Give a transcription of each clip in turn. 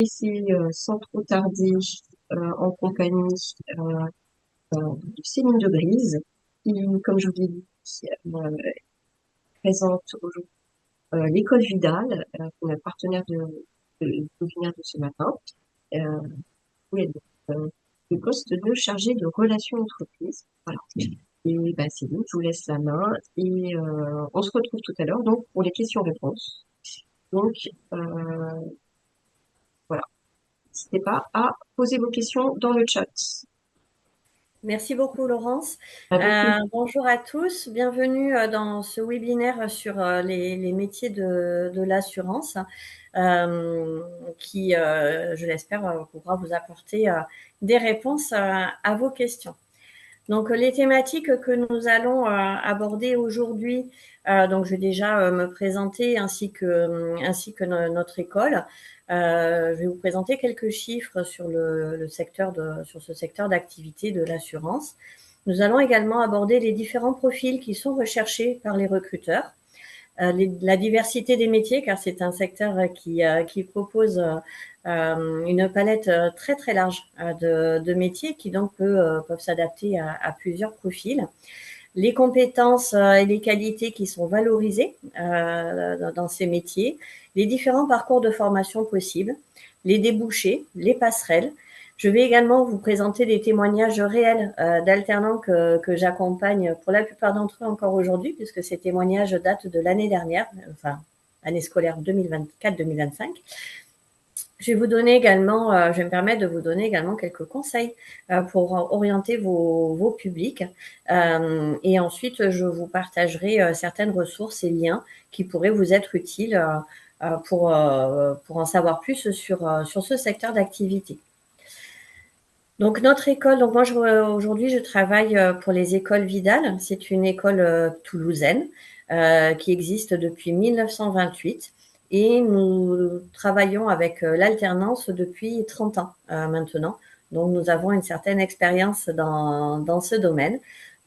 Ici, sans trop tarder, en compagnie de Céline de Brise, qui, comme je vous l'ai dit, présente aujourd'hui l'école Vidal, notre partenaire webinaire de ce matin. Oui, le poste de chargé de relations entreprises. Voilà. Et Céline, je vous laisse la main et on se retrouve tout à l'heure donc pour les questions-réponses. Donc voilà, n'hésitez pas à poser vos questions dans le chat. Merci beaucoup, Laurence. Avec Bonjour à tous. Bienvenue dans ce webinaire sur les métiers de l'assurance qui, je l'espère, pourra vous apporter des réponses à vos questions. Donc, les thématiques que nous allons aborder aujourd'hui, donc je vais déjà me présenter ainsi que notre école. Je vais vous présenter quelques chiffres sur sur ce secteur d'activité de l'assurance. Nous allons également aborder les différents profils qui sont recherchés par les recruteurs, la diversité des métiers, car c'est un secteur qui propose une palette très très large de métiers qui donc peuvent s'adapter à plusieurs profils. Les compétences et les qualités qui sont valorisées dans ces métiers, les différents parcours de formation possibles, les débouchés, les passerelles. Je vais également vous présenter des témoignages réels d'alternants que j'accompagne pour la plupart d'entre eux encore aujourd'hui, puisque ces témoignages datent de l'année dernière, enfin année scolaire 2024-2025. Je vais me permettre de vous donner également quelques conseils pour orienter vos publics. Et ensuite, je vous partagerai certaines ressources et liens qui pourraient vous être utiles pour en savoir plus sur ce secteur d'activité. Donc notre école, donc moi aujourd'hui je travaille pour les écoles Vidal. C'est une école toulousaine qui existe depuis 1928 et nous travaillons avec l'alternance depuis 30 ans maintenant. Donc nous avons une certaine expérience dans ce domaine.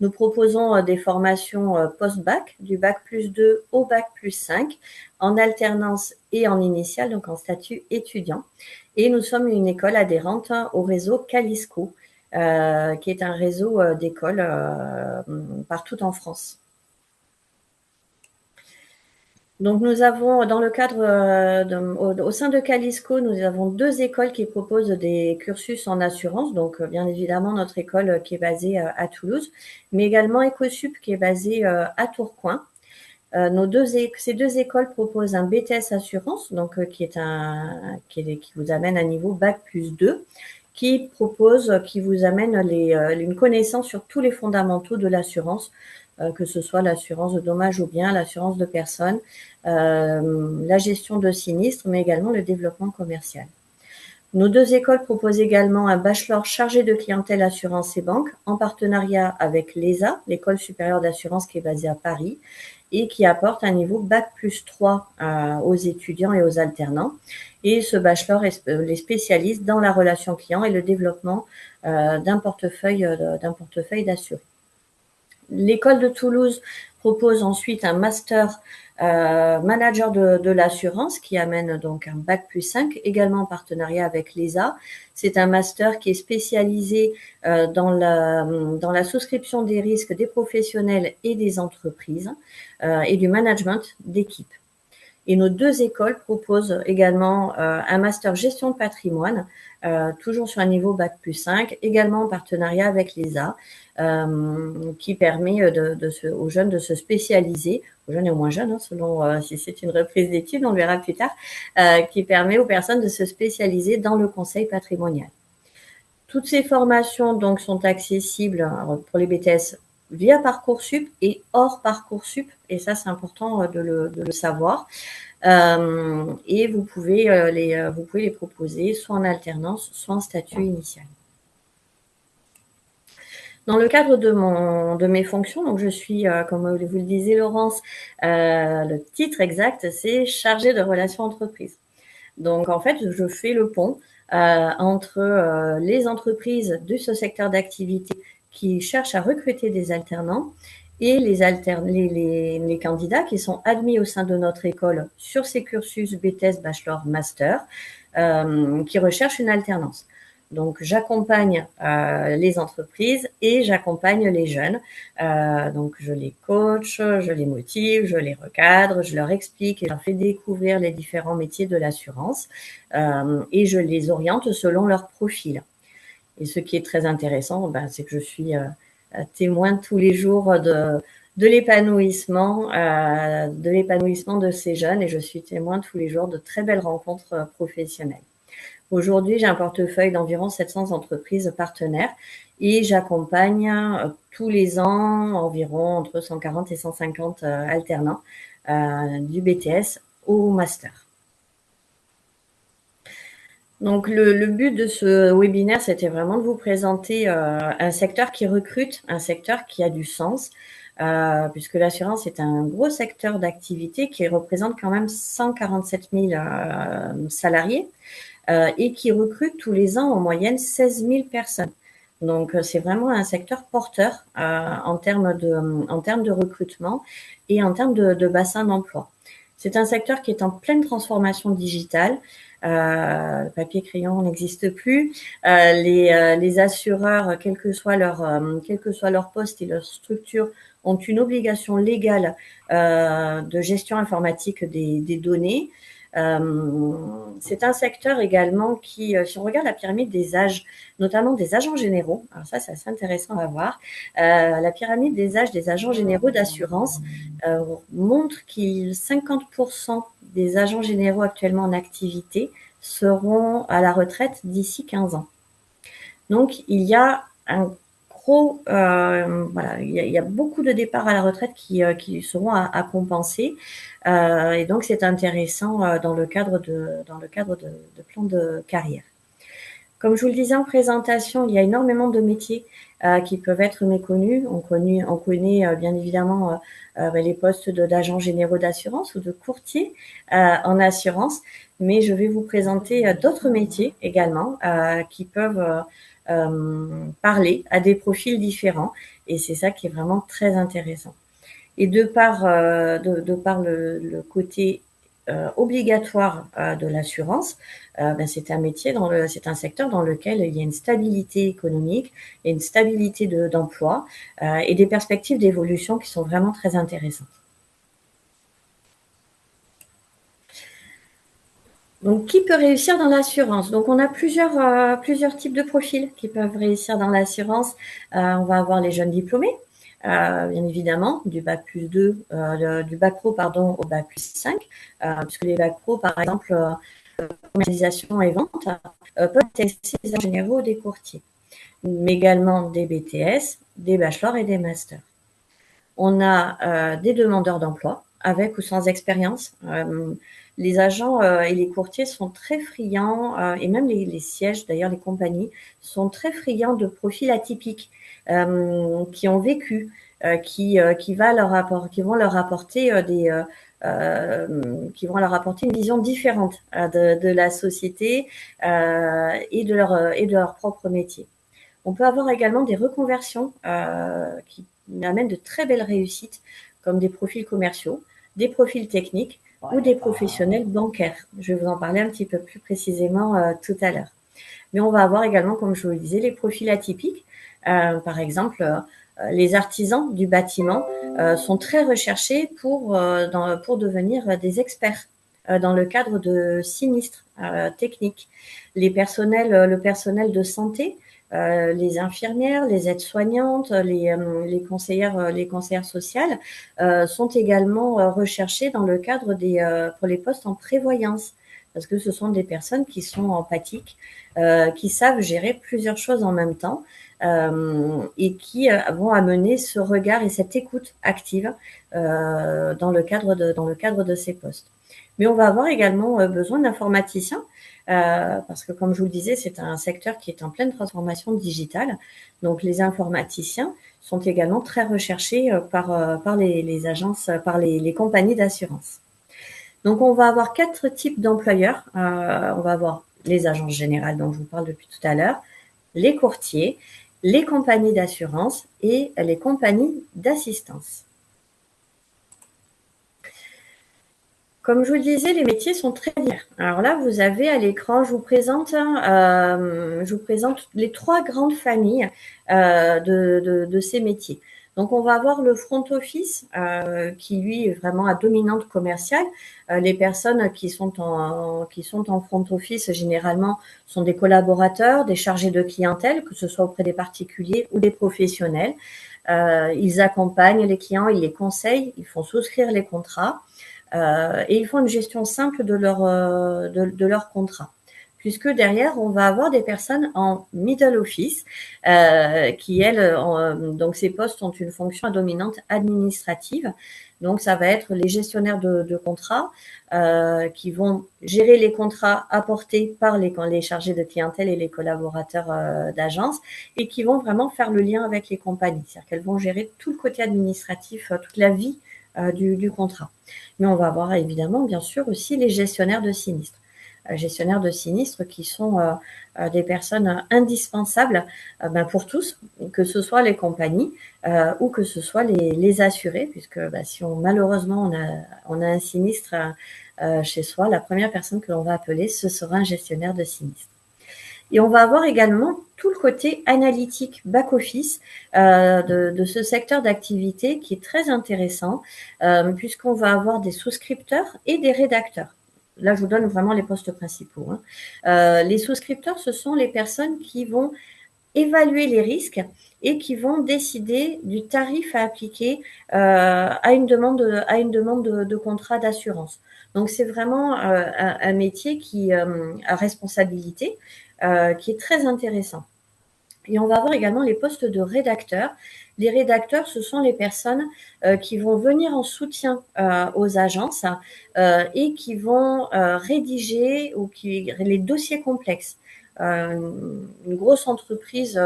Nous proposons des formations post-bac, du bac+2 au bac+5, en alternance et en initiale, donc en statut étudiant. Et nous sommes une école adhérente au réseau Calisco, qui est un réseau d'écoles partout en France. Donc nous avons, dans le cadre, au sein de Calisco, nous avons 2 écoles qui proposent des cursus en assurance. Donc bien évidemment notre école qui est basée à Toulouse, mais également Ecosup qui est basée à Tourcoing. Ces 2 écoles proposent un BTS Assurance, donc qui vous amène à niveau bac+2, qui vous amène une connaissance sur tous les fondamentaux de l'assurance, que ce soit l'assurance de dommages ou biens, l'assurance de personnes, la gestion de sinistres, mais également le développement commercial. Nos 2 écoles proposent également un bachelor chargé de clientèle assurance et banque en partenariat avec l'ESA, l'École supérieure d'assurance qui est basée à Paris et qui apporte un niveau bac+3 aux étudiants et aux alternants. Et ce bachelor les spécialise dans la relation client et le développement d'un portefeuille d'assurés. L'école de Toulouse propose ensuite un master manager de l'assurance qui amène donc un bac+5, également en partenariat avec l'ESA. C'est un master qui est spécialisé dans la souscription des risques des professionnels et des entreprises et du management d'équipe. Et nos 2 écoles proposent également un master gestion de patrimoine, toujours sur un niveau bac+5, également en partenariat avec l'ESA, qui permet aux jeunes de se spécialiser, aux jeunes et aux moins jeunes, selon si c'est une reprise d'études, on verra plus tard, qui permet aux personnes de se spécialiser dans le conseil patrimonial. Toutes ces formations donc sont accessibles pour les BTS via Parcoursup et hors Parcoursup, et ça c'est important de le savoir. Et vous pouvez les proposer soit en alternance, soit en statut initial. Dans le cadre de mes fonctions, donc je suis, comme vous le disiez Laurence, le titre exact, c'est chargée de relations entreprises. Donc en fait, je fais le pont entre les entreprises de ce secteur d'activité qui cherchent à recruter des alternants et les candidats qui sont admis au sein de notre école sur ces cursus BTS, Bachelor, Master, qui recherchent une alternance. Donc, j'accompagne les entreprises et j'accompagne les jeunes. Donc, je les coach, je les motive, je les recadre, je leur explique et je leur fais découvrir les différents métiers de l'assurance et je les oriente selon leur profil. Et ce qui est très intéressant, c'est que je suis témoin tous les jours de l'épanouissement de ces jeunes et je suis témoin tous les jours de très belles rencontres professionnelles. Aujourd'hui, j'ai un portefeuille d'environ 700 entreprises partenaires et j'accompagne tous les ans environ entre 140 et 150 alternants du BTS au master. Donc, le but de ce webinaire, c'était vraiment de vous présenter un secteur qui recrute, un secteur qui a du sens, puisque l'assurance est un gros secteur d'activité qui représente quand même 147 000 salariés et qui recrute tous les ans en moyenne 16 000 personnes. Donc, c'est vraiment un secteur porteur en termes de recrutement et en termes de bassin d'emploi. C'est un secteur qui est en pleine transformation digitale. Le papier crayon n'existe plus. Les assureurs, quel que soit leur poste et leur structure, ont une obligation légale de gestion informatique des données. C'est un secteur également qui, si on regarde la pyramide des âges, notamment des agents généraux, alors ça c'est assez intéressant à voir, la pyramide des âges des agents généraux d'assurance montre qu'il 50% des agents généraux actuellement en activité seront à la retraite d'ici 15 ans. Donc il y a un gros, il y a beaucoup de départs à la retraite qui seront à compenser. Et donc, c'est intéressant dans le cadre de plans de carrière. Comme je vous le disais en présentation, il y a énormément de métiers qui peuvent être méconnus. On connaît bien évidemment les postes d'agents généraux d'assurance ou de courtiers en assurance, mais je vais vous présenter d'autres métiers également qui peuvent parler à des profils différents. Et c'est ça qui est vraiment très intéressant. Et de par le côté obligatoire de l'assurance, c'est un métier c'est un secteur dans lequel il y a une stabilité économique et une stabilité d'emploi et des perspectives d'évolution qui sont vraiment très intéressantes. Donc, qui peut réussir dans l'assurance? Donc, on a plusieurs types de profils qui peuvent réussir dans l'assurance. On va avoir les jeunes diplômés, bien évidemment, du bac plus 2, du bac pro, au bac plus 5, puisque les bac pro, par exemple, commercialisation et vente, peuvent être des généraux ou des courtiers, mais également des BTS, des bachelors et des masters. On a des demandeurs d'emploi, avec ou sans expérience. Les agents et les courtiers sont très friands, et même les sièges, d'ailleurs les compagnies, sont très friands de profils atypiques qui ont vécu, qui vont leur apporter qui vont leur apporter une vision différente de la société et de leur propre métier. On peut avoir également des reconversions qui amènent de très belles réussites, comme des profils commerciaux, des profils techniques ou des professionnels bancaires. Je vais vous en parler un petit peu plus précisément tout à l'heure. Mais on va avoir également, comme je vous le disais, les profils atypiques. Par exemple, les artisans du bâtiment sont très recherchés pour devenir des experts dans le cadre de sinistres techniques. Le personnel de santé, les infirmières, les aides-soignantes, les conseillères sociales sont également recherchées dans le cadre pour les postes en prévoyance, parce que ce sont des personnes qui sont empathiques, qui savent gérer plusieurs choses en même temps et qui vont amener ce regard et cette écoute active dans le cadre de ces postes. Mais on va avoir également besoin d'informaticiens parce que, comme je vous le disais, c'est un secteur qui est en pleine transformation digitale. Donc, les informaticiens sont également très recherchés par les agences, par les compagnies d'assurance. Donc, on va avoir 4 types d'employeurs. On va avoir les agences générales dont je vous parle depuis tout à l'heure, les courtiers, les compagnies d'assurance et les compagnies d'assistance. Comme je vous le disais, les métiers sont très divers. Alors là, vous avez à l'écran, je vous présente les 3 grandes familles de ces métiers. Donc, on va avoir le front office qui, lui, est vraiment à dominante commerciale. Les personnes qui sont en front office, généralement, sont des collaborateurs, des chargés de clientèle, que ce soit auprès des particuliers ou des professionnels. Ils accompagnent les clients, ils les conseillent, ils font souscrire les contrats. Et ils font une gestion simple de leur contrat. Puisque derrière, on va avoir des personnes en middle office qui, elles, donc ces postes ont une fonction dominante administrative. Donc, ça va être les gestionnaires de contrats qui vont gérer les contrats apportés par les chargés de clientèle et les collaborateurs d'agence et qui vont vraiment faire le lien avec les compagnies. C'est-à-dire qu'elles vont gérer tout le côté administratif, toute la vie du contrat. Mais on va avoir évidemment, bien sûr, aussi les gestionnaires de sinistres. Gestionnaires de sinistres qui sont des personnes indispensables pour tous, que ce soit les compagnies ou que ce soit les assurés, puisque si malheureusement on a un sinistre chez soi, la première personne que l'on va appeler, ce sera un gestionnaire de sinistre. Et on va avoir également tout le côté analytique back-office de ce secteur d'activité qui est très intéressant puisqu'on va avoir des souscripteurs et des rédacteurs. Là, je vous donne vraiment les postes principaux. Les souscripteurs, ce sont les personnes qui vont évaluer les risques et qui vont décider du tarif à appliquer à une demande de contrat d'assurance. Donc, c'est vraiment un métier qui a responsabilité, qui est très intéressant. Et on va avoir également les postes de rédacteurs. Les rédacteurs, ce sont les personnes qui vont venir en soutien aux agences et qui vont rédiger les dossiers complexes. Une grosse entreprise,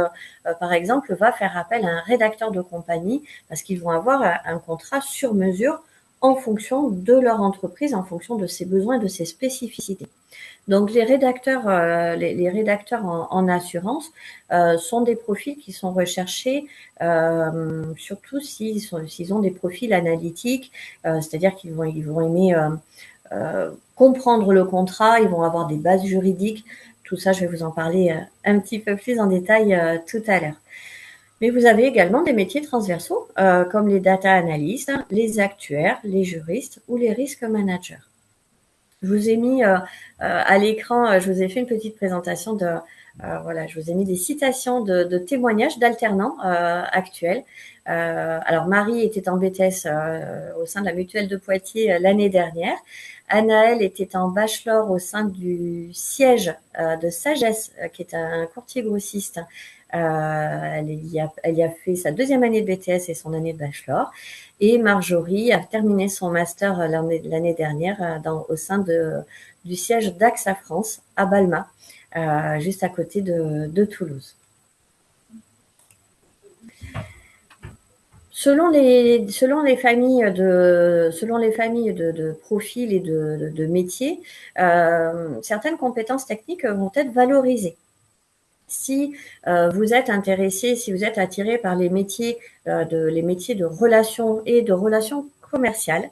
par exemple, va faire appel à un rédacteur de compagnie parce qu'ils vont avoir un contrat sur mesure en fonction de leur entreprise, en fonction de ses besoins, de ses spécificités. Donc les rédacteurs en assurance sont des profils qui sont recherchés, surtout s'ils ont des profils analytiques, c'est-à-dire qu'ils vont aimer comprendre le contrat, ils vont avoir des bases juridiques. Tout ça, je vais vous en parler un petit peu plus en détail tout à l'heure. Mais vous avez également des métiers transversaux comme les data analysts, les actuaires, les juristes ou les risk managers. Je vous ai mis à l'écran, je vous ai fait une petite présentation je vous ai mis des citations de témoignages d'alternants actuels. Alors Marie était en BTS au sein de la Mutuelle de Poitiers l'année dernière. Anaëlle était en bachelor au sein du siège de Sagesse, qui est un courtier grossiste. Elle y a fait sa 2e année de BTS et son année de bachelor. Et Marjorie a terminé son master l'année dernière au sein du siège d'AXA France à Balma, juste à côté de Toulouse. Selon les familles de profils et de métiers, certaines compétences techniques vont être valorisées. Si vous êtes intéressé, si vous êtes attiré par les métiers de relations et de relations commerciales,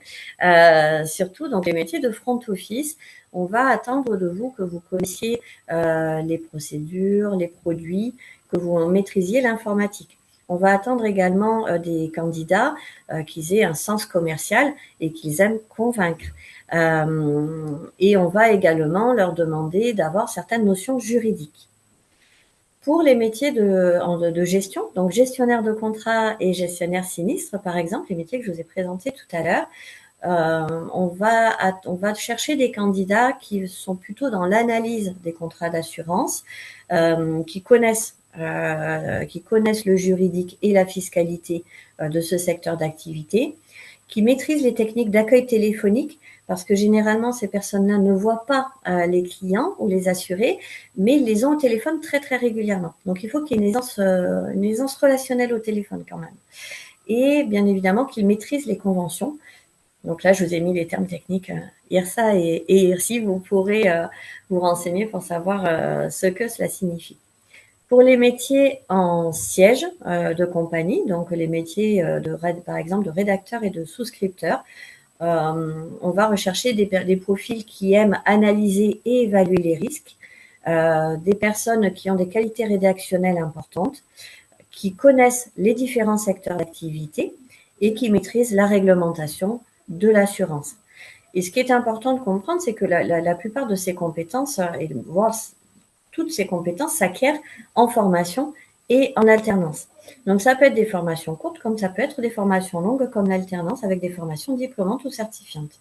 surtout donc les métiers de front office, on va attendre de vous que vous connaissiez les procédures, les produits, que vous maîtrisiez l'informatique. On va attendre également des candidats qu'ils aient un sens commercial et qu'ils aiment convaincre. Et on va également leur demander d'avoir certaines notions juridiques. Pour les métiers de gestion, donc gestionnaire de contrat et gestionnaire sinistre, par exemple, les métiers que je vous ai présentés tout à l'heure, on va chercher des candidats qui sont plutôt dans l'analyse des contrats d'assurance, qui connaissent le juridique et la fiscalité de ce secteur d'activité, qui maîtrisent les techniques d'accueil téléphonique, parce que généralement, ces personnes-là ne voient pas les clients ou les assurés, mais ils les ont au téléphone très, très régulièrement. Donc, il faut qu'il y ait une aisance relationnelle au téléphone quand même. Et bien évidemment, qu'ils maîtrisent les conventions. Donc là, je vous ai mis les termes techniques IRSA et IRSI. Vous pourrez vous renseigner pour savoir ce que cela signifie. Pour les métiers en siège de compagnie, donc les métiers par exemple de rédacteur et de souscripteur, on va rechercher des profils qui aiment analyser et évaluer les risques, des personnes qui ont des qualités rédactionnelles importantes, qui connaissent les différents secteurs d'activité et qui maîtrisent la réglementation de l'assurance. Et ce qui est important de comprendre, c'est que la plupart de ces compétences, et voire toutes ces compétences, s'acquièrent en formation et en alternance. Donc, ça peut être des formations courtes, comme ça peut être des formations longues, comme l'alternance, avec des formations diplômantes ou certifiantes.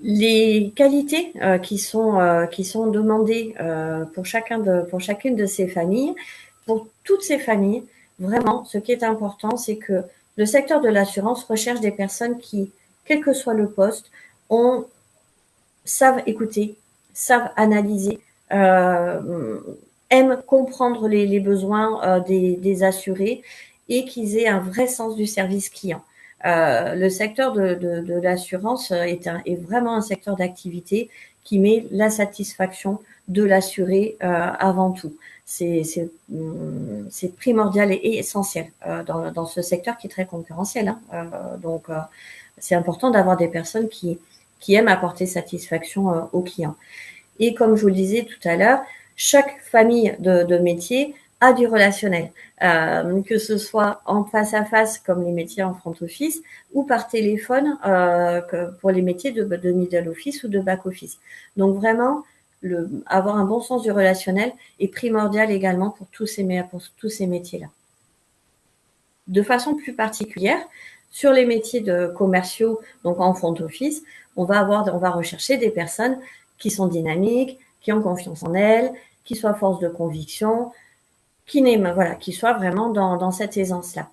Les qualités qui sont demandées pour chacune de ces familles, pour toutes ces familles, vraiment, ce qui est important, c'est que le secteur de l'assurance recherche des personnes qui, quel que soit le poste, savent écouter, savent analyser, aiment comprendre les besoins des assurés et qu'ils aient un vrai sens du service client. Le secteur de l'assurance est vraiment un secteur d'activité qui met la satisfaction de l'assuré avant tout. C'est primordial et essentiel dans ce secteur qui est très concurrentiel. Donc, c'est important d'avoir des personnes qui aiment apporter satisfaction aux clients. Et comme je vous le disais tout à l'heure, chaque famille de métiers a du relationnel, que ce soit en face à face comme les métiers en front office ou par téléphone pour les métiers de middle office ou de back office. Donc vraiment, avoir un bon sens du relationnel est primordial également pour tous ces métiers-là. De façon plus particulière, sur les métiers de commerciaux, donc en front office, on va rechercher des personnes qui sont dynamiques, qui ont confiance en elles, qui soient force de conviction, qui soient vraiment dans cette aisance-là.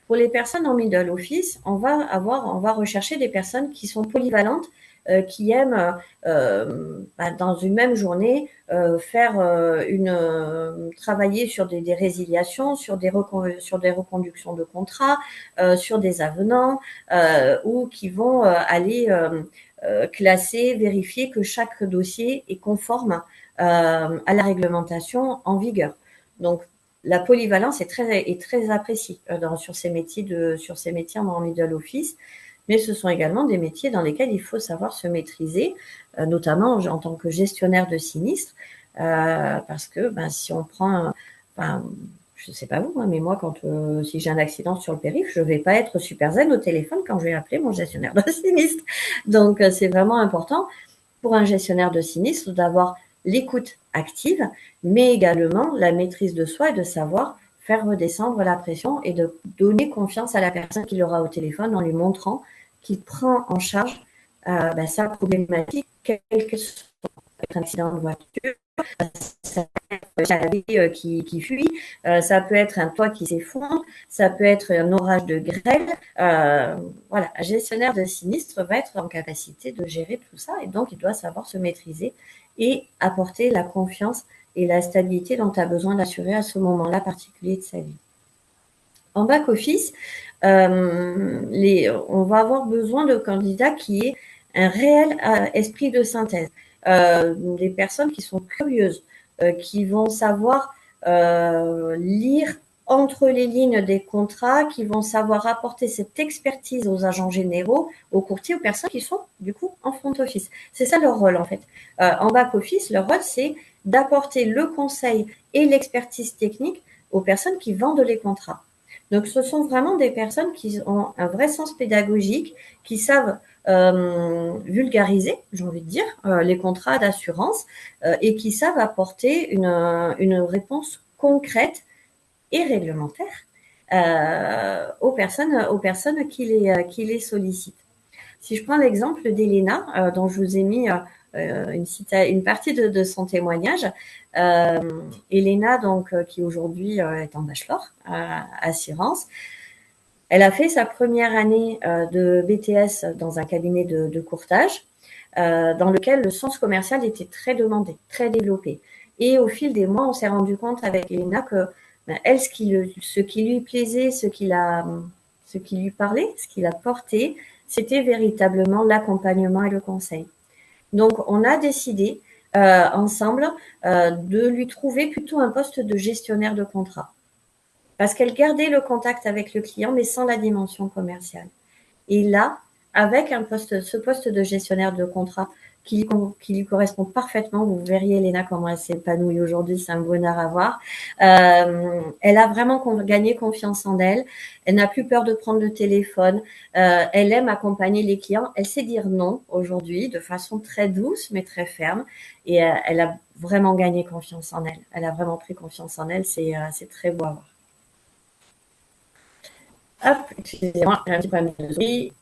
Pour les personnes en middle office, on va rechercher des personnes qui sont polyvalentes, qui aiment dans une même journée travailler sur des résiliations, sur des reconductions de contrats, sur des avenants, ou qui vont aller classer, vérifier que chaque dossier est conforme à la réglementation en vigueur. Donc, la polyvalence est très appréciée sur ces métiers en middle office, mais ce sont également des métiers dans lesquels il faut savoir se maîtriser, notamment en tant que gestionnaire de sinistre, parce que si on prend, je ne sais pas vous, mais moi, si j'ai un accident sur le périph', je ne vais pas être super zen au téléphone quand je vais appeler mon gestionnaire de sinistre. Donc, c'est vraiment important pour un gestionnaire de sinistre d'avoir l'écoute active, mais également la maîtrise de soi et de savoir faire redescendre la pression et de donner confiance à la personne qui l'aura au téléphone en lui montrant qu'il prend en charge sa problématique, quel que soit un accident de voiture, ça peut être un navire qui fuit, ça peut être un toit qui s'effondre, ça peut être un orage de grêle. Voilà, un gestionnaire de sinistre va être en capacité de gérer tout ça et donc il doit savoir se maîtriser et apporter la confiance et la stabilité dont a besoin l'assuré à ce moment-là particulier de sa vie. En back-office, on va avoir besoin de candidats qui aient un réel esprit de synthèse, des personnes qui sont curieuses, qui vont savoir lire entre les lignes des contrats, qui vont savoir apporter cette expertise aux agents généraux, aux courtiers, aux personnes qui sont du coup en front office. C'est ça leur rôle en fait. En back office, leur rôle c'est d'apporter le conseil et l'expertise technique aux personnes qui vendent les contrats. Donc ce sont vraiment des personnes qui ont un vrai sens pédagogique, qui savent vulgariser, j'ai envie de dire, les contrats d'assurance et qui savent apporter une réponse concrète et réglementaire aux personnes qui les sollicitent. Si je prends l'exemple d'Elena, dont je vous ai mis une partie de son témoignage, Elena, donc, qui aujourd'hui est en bachelor assurance, elle a fait sa première année de BTS dans un cabinet de courtage, dans lequel le sens commercial était très demandé, très développé. Et au fil des mois, on s'est rendu compte avec Elena que elle, ce qui lui plaisait, ce qui lui parlait, ce qui la portait, c'était véritablement l'accompagnement et le conseil. Donc, on a décidé ensemble de lui trouver plutôt un poste de gestionnaire de contrat. Parce qu'elle gardait le contact avec le client, mais sans la dimension commerciale. Et là, avec ce poste de gestionnaire de contrat qui lui correspond parfaitement, vous verriez Léna comment elle s'épanouit aujourd'hui, c'est un bonheur à voir. Elle a vraiment gagné confiance en elle. Elle n'a plus peur de prendre le téléphone. Elle aime accompagner les clients. Elle sait dire non aujourd'hui de façon très douce mais très ferme. Et elle a vraiment gagné confiance en elle. Elle a vraiment pris confiance en elle. C'est très beau à voir. Hop, excusez-moi, j'ai un petit problème de souris.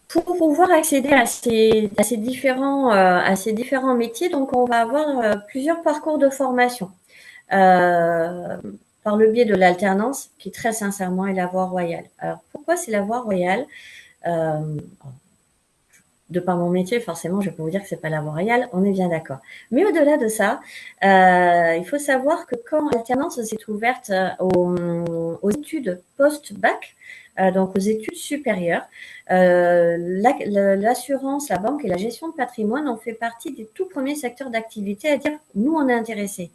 Pour pouvoir accéder à ces différents métiers, donc on va avoir plusieurs parcours de formation. Par le biais de l'alternance, qui très sincèrement est la voie royale. Alors pourquoi c'est la voie royale? De par mon métier, forcément, je vais pas vous dire que c'est pas la voie royale, on est bien d'accord. Mais au-delà de ça, il faut savoir que quand l'alternance s'est ouverte aux études post-bac, donc aux études supérieures, l'assurance, la banque et la gestion de patrimoine ont fait partie des tout premiers secteurs d'activité à dire nous on est intéressés.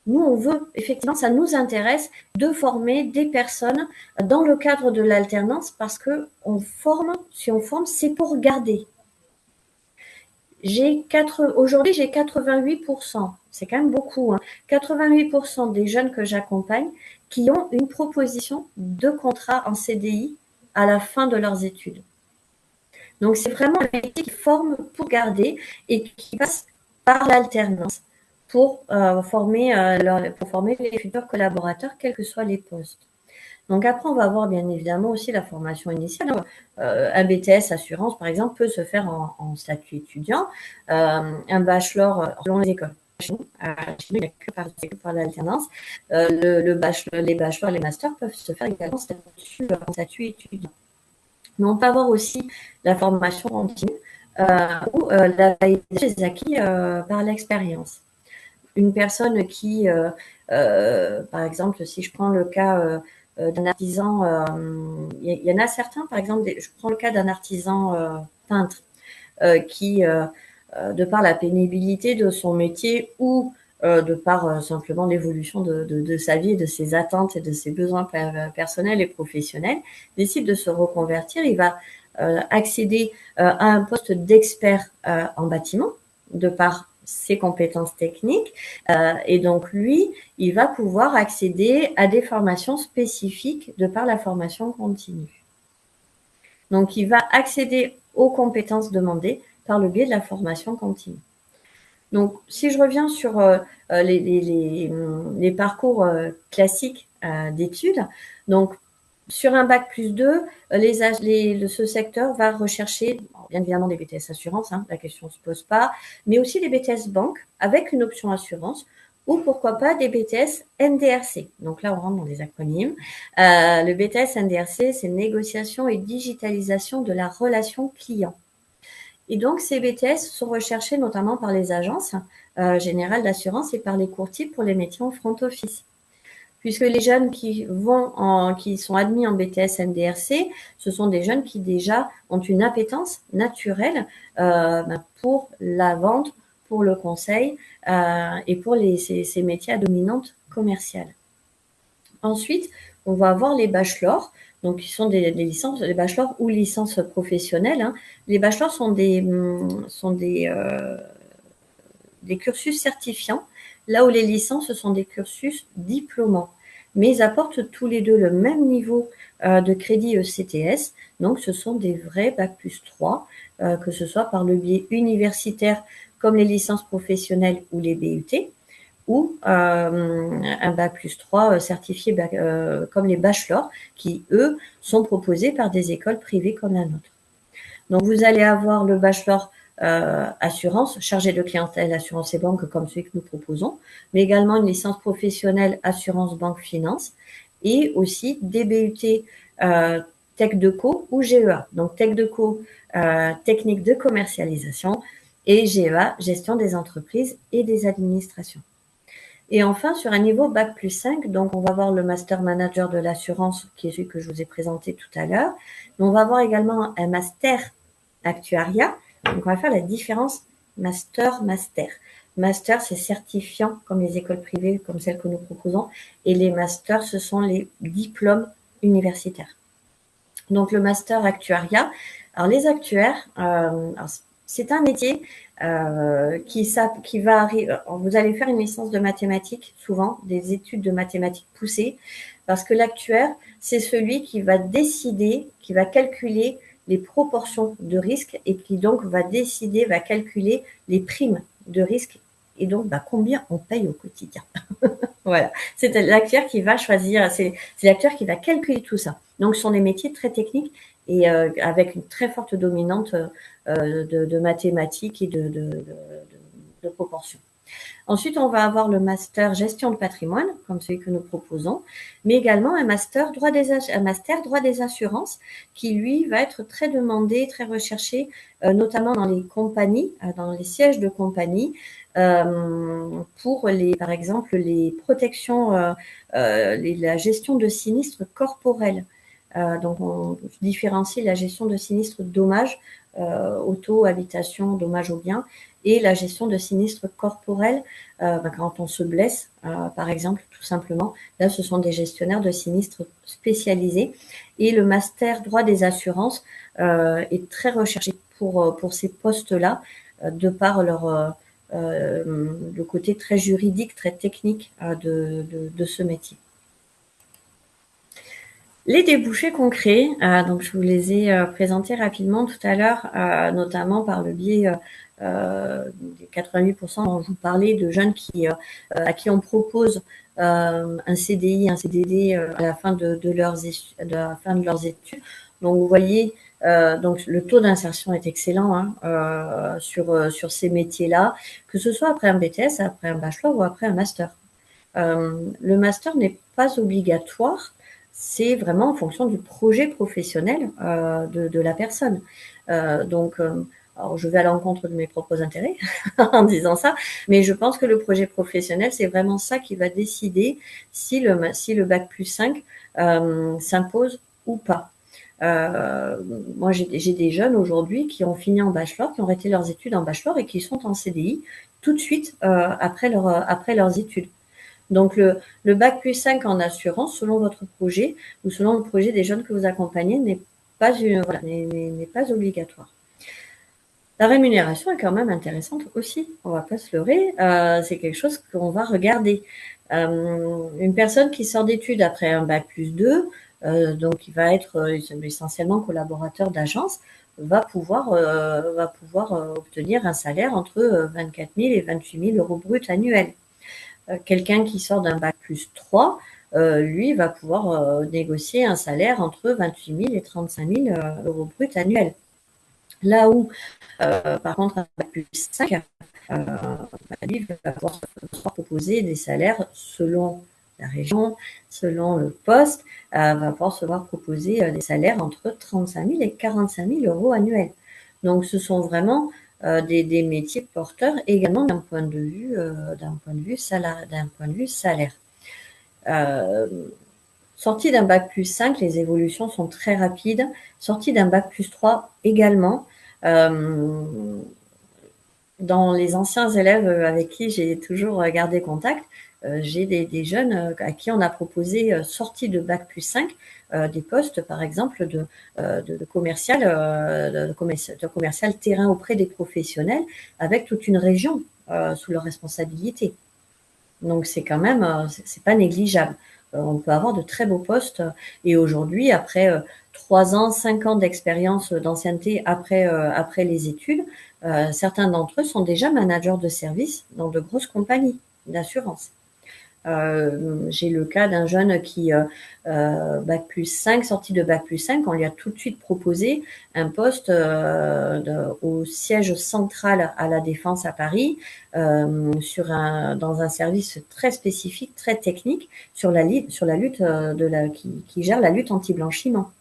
Nous, on veut, effectivement, ça nous intéresse de former des personnes dans le cadre de l'alternance parce que si on forme, c'est pour garder. Aujourd'hui, j'ai 88%, c'est quand même beaucoup, hein, 88% des jeunes que j'accompagne qui ont une proposition de contrat en CDI à la fin de leurs études. Donc, c'est vraiment un métier qui forme pour garder et qui passe par l'alternance pour former les futurs collaborateurs, quels que soient les postes. Donc après, on va avoir bien évidemment aussi la formation initiale. Un BTS assurance, par exemple, peut se faire en statut étudiant. Un bachelor, selon les écoles. Chez nous, il n'y a que par l'alternance. Les bachelors, les masters peuvent se faire également en statut étudiant. Mais on peut avoir aussi la formation continue ou la validation des acquis par l'expérience. Une personne qui, par exemple, si je prends le cas d'un artisan, il y en a certains, par exemple, je prends le cas d'un artisan peintre qui, de par la pénibilité de son métier ou de par simplement l'évolution de sa vie, de ses attentes et de ses besoins personnels et professionnels, décide de se reconvertir. Il va accéder à un poste d'expert en bâtiment, de par ses compétences techniques. Et donc, lui, il va pouvoir accéder à des formations spécifiques de par la formation continue. Donc, il va accéder aux compétences demandées par le biais de la formation continue. Donc, si je reviens sur les parcours classiques d'études, donc sur un bac plus 2, ce secteur va rechercher, bien évidemment, des BTS assurance, hein, la question ne se pose pas, mais aussi des BTS banque avec une option assurance ou pourquoi pas des BTS NDRC. Donc là, on rentre dans des acronymes. Le BTS NDRC, c'est négociation et digitalisation de la relation client. Et donc, ces BTS sont recherchés notamment par les agences générales d'assurance et par les courtiers pour les métiers en front office. Puisque les jeunes qui sont admis en BTS NDRC, ce sont des jeunes qui déjà ont une appétence naturelle pour la vente, pour le conseil et pour ces métiers à dominante commerciale. Ensuite, on va avoir les bachelors, donc qui sont des licences, les bachelors ou licences professionnelles. Hein. Les bachelors sont des cursus certifiants, là où les licences sont des cursus diplômants. Mais ils apportent tous les deux le même niveau de crédit ECTS, donc ce sont des vrais Bac plus 3, que ce soit par le biais universitaire comme les licences professionnelles ou les BUT, ou un Bac plus 3 certifié comme les bachelors, qui, eux, sont proposés par des écoles privées comme la nôtre. Donc, vous allez avoir le bachelor assurance, chargé de clientèle, assurance et banque, comme celui que nous proposons, mais également une licence professionnelle assurance, banque, finance, et aussi des BUT Tech de Co ou GEA. Donc, Tech de Co, technique de commercialisation, et GEA, gestion des entreprises et des administrations. Et enfin, sur un niveau Bac plus 5, donc on va voir le Master Manager de l'assurance, qui est celui que je vous ai présenté tout à l'heure. Mais on va voir également un Master Actuariat. Donc on va faire la différence Master-Master. Master, c'est certifiant, comme les écoles privées, comme celles que nous proposons. Et les masters, ce sont les diplômes universitaires. Donc le master actuariat. Alors les actuaires, c'est un métier qui va arriver. Vous allez faire une licence de mathématiques, souvent des études de mathématiques poussées, parce que l'actuaire, c'est celui qui va décider, qui va calculer les proportions de risque et qui donc va décider, va calculer les primes de risque et donc combien on paye au quotidien. Voilà, c'est l'actuaire qui va choisir, c'est l'actuaire qui va calculer tout ça. Donc, ce sont des métiers très techniques et avec une très forte dominante de mathématiques et de proportions. Ensuite, on va avoir le master gestion de patrimoine, comme celui que nous proposons, mais également un master droit des assurances, qui lui va être très demandé, très recherché, notamment dans les compagnies, dans les sièges de compagnies, pour par exemple, les protections, la gestion de sinistres corporels. Donc, on différencie la gestion de sinistres dommages, auto, habitation, dommages aux biens, et la gestion de sinistres corporels, quand on se blesse, par exemple, tout simplement. Là, ce sont des gestionnaires de sinistres spécialisés. Et le master droit des assurances est très recherché pour ces postes-là, de par le côté très juridique, très technique de ce métier. Les débouchés concrets, donc je vous les ai présentés rapidement tout à l'heure, notamment par le biais des 88% dont je vous parlais, de jeunes à qui on propose un CDI, un CDD à la fin de leurs études. Donc vous voyez, donc le taux d'insertion est excellent sur ces métiers-là, que ce soit après un BTS, après un bachelor ou après un master. Le master n'est pas obligatoire, c'est vraiment en fonction du projet professionnel de la personne. Alors je vais à l'encontre de mes propres intérêts en disant ça, mais je pense que le projet professionnel, c'est vraiment ça qui va décider si le bac plus 5 s'impose ou pas. Moi, j'ai des jeunes aujourd'hui qui ont fini en bachelor, qui ont arrêté leurs études en bachelor et qui sont en CDI tout de suite après leurs études. Donc, le bac plus 5 en assurance, selon votre projet ou selon le projet des jeunes que vous accompagnez, n'est pas obligatoire. La rémunération est quand même intéressante aussi, on va pas se leurrer, c'est quelque chose qu'on va regarder. Une personne qui sort d'études après un bac plus 2, donc qui va être essentiellement collaborateur d'agence, va pouvoir obtenir un salaire entre 24 000 et 28 000 euros bruts annuels. Quelqu'un qui sort d'un bac plus 3, lui va pouvoir négocier un salaire entre 28 000 et 35 000 euros bruts annuels. Là où, par contre, un bac plus 5, lui va pouvoir proposer des salaires selon la région, selon le poste, va pouvoir se voir proposer des salaires entre 35 000 et 45 000 euros annuels. Donc, ce sont vraiment des métiers porteurs également d'un point de vue salaire. Sortie d'un bac plus 5, les évolutions sont très rapides. Sortie d'un bac plus 3 également. Dans les anciens élèves avec qui j'ai toujours gardé contact, j'ai des jeunes à qui on a proposé, sortis de bac plus 5, des postes, par exemple, de commercial terrain auprès des professionnels, avec toute une région sous leur responsabilité. Donc c'est quand même, c'est pas négligeable. On peut avoir de très beaux postes. Et aujourd'hui, après 3 ans, 5 ans d'expérience, d'ancienneté après les études, certains d'entre eux sont déjà managers de service dans de grosses compagnies d'assurance. J'ai le cas d'un jeune qui, bac plus 5, sorti de bac plus 5, on lui a tout de suite proposé un poste au siège central à la Défense à Paris, dans un service très spécifique, très technique, sur la lutte qui gère la lutte anti-blanchiment.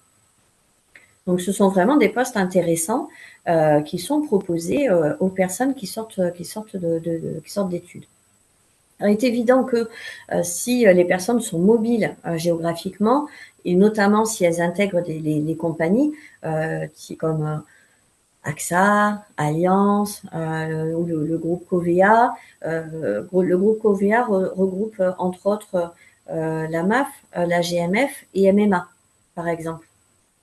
Donc, ce sont vraiment des postes intéressants qui sont proposés aux personnes qui sortent d'études. Il est évident que si les personnes sont mobiles géographiquement, et notamment si elles intègrent les compagnies comme AXA, Allianz ou le groupe Covea. Le groupe Covea regroupe entre autres la MAF, la GMF et MMA, par exemple.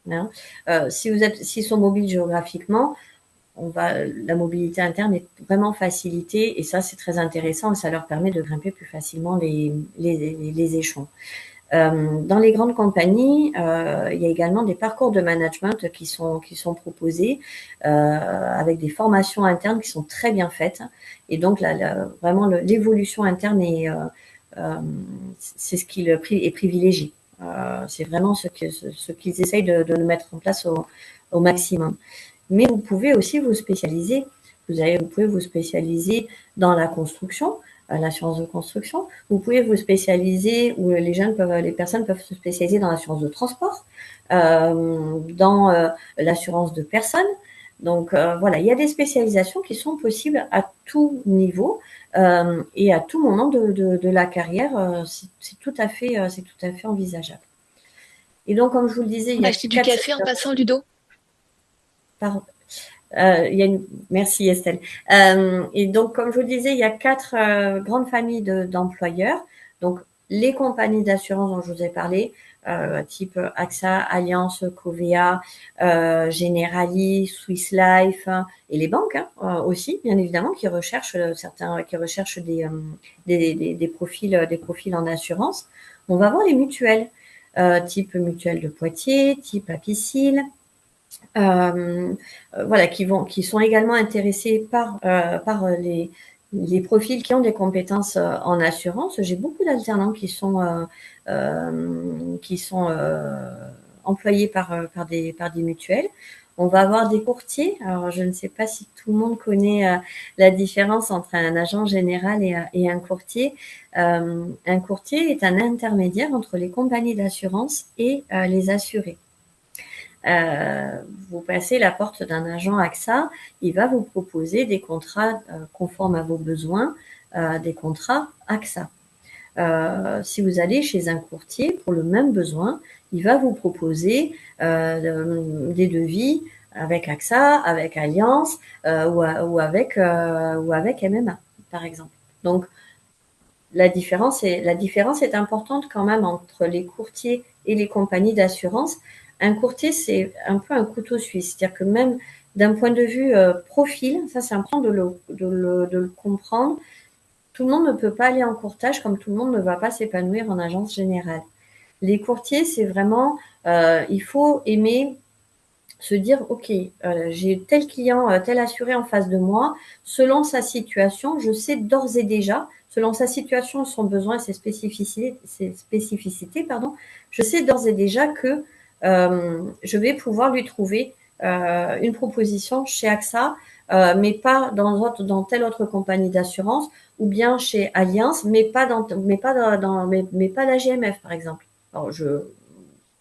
hein. S'ils sont mobiles géographiquement, la mobilité interne est vraiment facilitée et ça, c'est très intéressant et ça leur permet de grimper plus facilement les échelons. Dans les grandes compagnies, il y a également des parcours de management qui sont proposés avec des formations internes qui sont très bien faites. Et donc, vraiment, l'évolution interne c'est ce qui est privilégié. C'est vraiment ce qu'ils essayent de mettre en place au maximum. Mais vous pouvez aussi vous spécialiser. Vous pouvez vous spécialiser dans la construction, l'assurance de construction. Vous pouvez vous spécialiser, ou les personnes peuvent se spécialiser dans l'assurance de transport, dans l'assurance de personnes. Donc voilà, il y a des spécialisations qui sont possibles à tout niveau et à tout moment de la carrière. C'est tout à fait envisageable. Et donc, comme je vous le disais, il y a Acheter du café en passant, Ludo. Par, Merci Estelle. Et donc, comme je vous le disais, il y a 4 grandes familles d'employeurs. Donc, les compagnies d'assurance dont je vous ai parlé, type AXA, Allianz, Covéa, Generali, Swiss Life, et les banques aussi, bien évidemment, qui recherchent des profils en assurance. On va voir les mutuelles, type Mutuelle de Poitiers, type Apicil, voilà, qui sont également intéressés par les profils qui ont des compétences en assurance. J'ai beaucoup d'alternants qui sont employés par des mutuelles. On va avoir des courtiers. Alors, je ne sais pas si tout le monde connaît la différence entre un agent général et un courtier. Un courtier est un intermédiaire entre les compagnies d'assurance et les assurés. Vous passez la porte d'un agent AXA, il va vous proposer des contrats conformes à vos besoins, des contrats AXA. Si vous allez chez un courtier pour le même besoin, il va vous proposer des devis avec AXA, avec Allianz ou avec MMA, par exemple. Donc, la différence est importante quand même entre les courtiers et les compagnies d'assurance. Un courtier, c'est un peu un couteau suisse. C'est-à-dire que même d'un point de vue profil, ça c'est important de le comprendre. Tout le monde ne peut pas aller en courtage comme tout le monde ne va pas s'épanouir en agence générale. Les courtiers, c'est vraiment, il faut aimer se dire, OK, j'ai tel client, tel assuré en face de moi, selon sa situation, je sais d'ores et déjà, selon sa situation, son besoin et ses spécificités, je sais d'ores et déjà que je vais pouvoir lui trouver une proposition chez AXA, mais pas dans telle autre compagnie d'assurance, ou bien chez Allianz, mais pas la GMF, par exemple.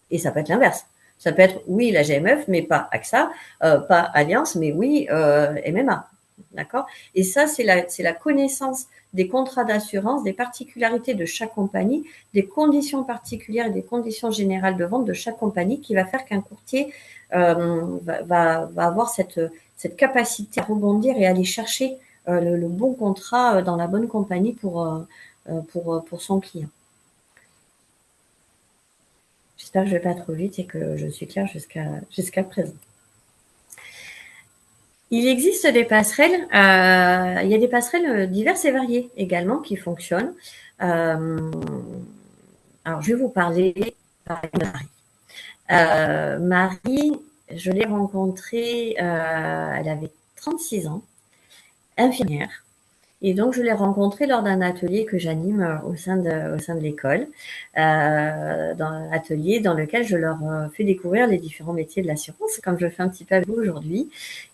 Et ça peut être l'inverse. Ça peut être, oui, la GMF, mais pas AXA, pas Allianz, mais oui, MMA. D'accord? Et ça, c'est la connaissance des contrats d'assurance, des particularités de chaque compagnie, des conditions particulières et des conditions générales de vente de chaque compagnie qui va faire qu'un courtier va avoir cette capacité à rebondir et aller chercher le bon contrat dans la bonne compagnie pour son client. J'espère que je ne vais pas trop vite et que je suis claire jusqu'à présent. Il existe des passerelles, il y a des passerelles diverses et variées également qui fonctionnent. Alors, je vais vous parler de Marie. Marie, je l'ai rencontrée, elle avait 36 ans, infirmière. Et donc, je l'ai rencontrée lors d'un atelier que j'anime au sein de l'école, dans un atelier dans lequel je leur fais découvrir les différents métiers de l'assurance, comme je fais un petit peu avec vous aujourd'hui.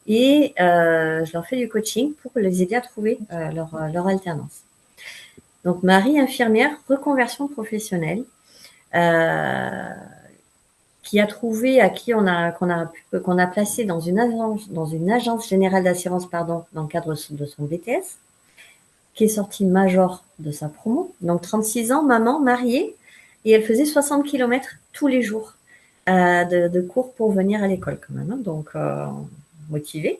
Et je leur fais du coaching pour les aider à trouver leur alternance. Donc, Marie, infirmière, reconversion professionnelle, qui a trouvé, qu'on a placé dans une agence générale d'assurance, dans le cadre de son BTS, qui est sortie major de sa promo. Donc 36 ans, maman, mariée, et elle faisait 60 km tous les jours de cours pour venir à l'école quand même, donc motivée.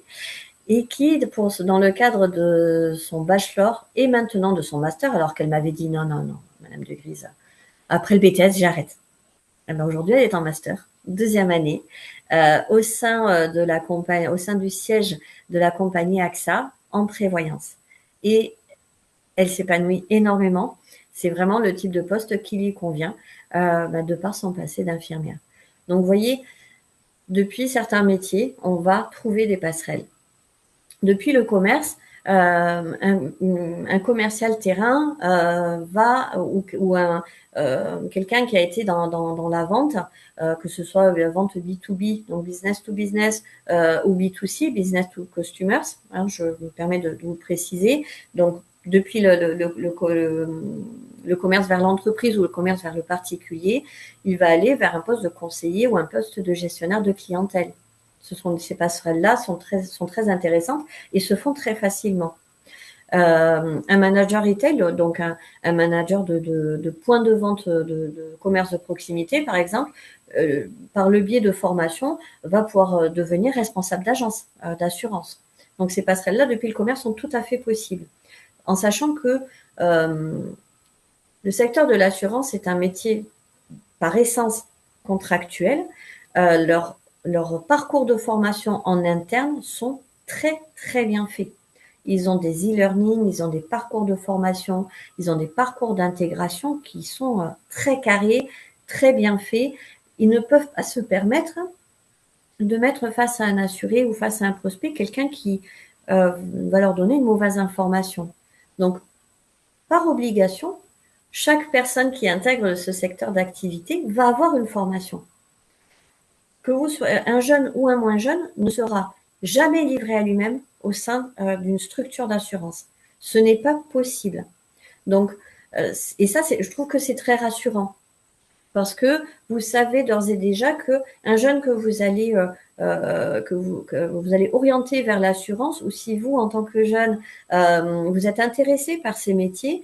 Et qui, dans le cadre de son bachelor et maintenant de son master, alors qu'elle m'avait dit non, Madame de Grise, après le BTS, j'arrête. Eh ben, aujourd'hui, elle est en master. deuxième année, au sein de la compagnie, au sein du siège de la compagnie AXA en prévoyance. Et elle s'épanouit énormément. C'est vraiment le type de poste qui lui convient, de par son passé d'infirmière. Donc, vous voyez, depuis certains métiers, on va trouver des passerelles. Depuis le commerce, un commercial terrain va ou quelqu'un qui a été dans la vente, que ce soit la vente B2B, donc business to business, ou B2C, business to customers, hein, je me permets de vous préciser. Donc, depuis le commerce vers l'entreprise ou le commerce vers le particulier, il va aller vers un poste de conseiller ou un poste de gestionnaire de clientèle. Ces passerelles-là sont très intéressantes et se font très facilement. Un manager retail, donc un manager de point de vente de commerce de proximité, par exemple, par le biais de formation, va pouvoir devenir responsable d'agence, d'assurance. Donc ces passerelles-là, depuis le commerce, sont tout à fait possibles. En sachant que le secteur de l'assurance est un métier par essence contractuel. Leurs parcours de formation en interne sont très, très bien faits. Ils ont des e-learning, ils ont des parcours de formation, ils ont des parcours d'intégration qui sont très carrés, très bien faits. Ils ne peuvent pas se permettre de mettre face à un assuré ou face à un prospect quelqu'un qui va leur donner une mauvaise information. Donc, par obligation, chaque personne qui intègre ce secteur d'activité va avoir une formation. Que vous soyez un jeune ou un moins jeune, ne sera jamais livré à lui-même au sein d'une structure d'assurance. Ce n'est pas possible. Donc, et ça, je trouve que c'est très rassurant parce que vous savez d'ores et déjà que un jeune que vous allez orienter vers l'assurance, ou si vous, en tant que jeune, vous êtes intéressé par ces métiers,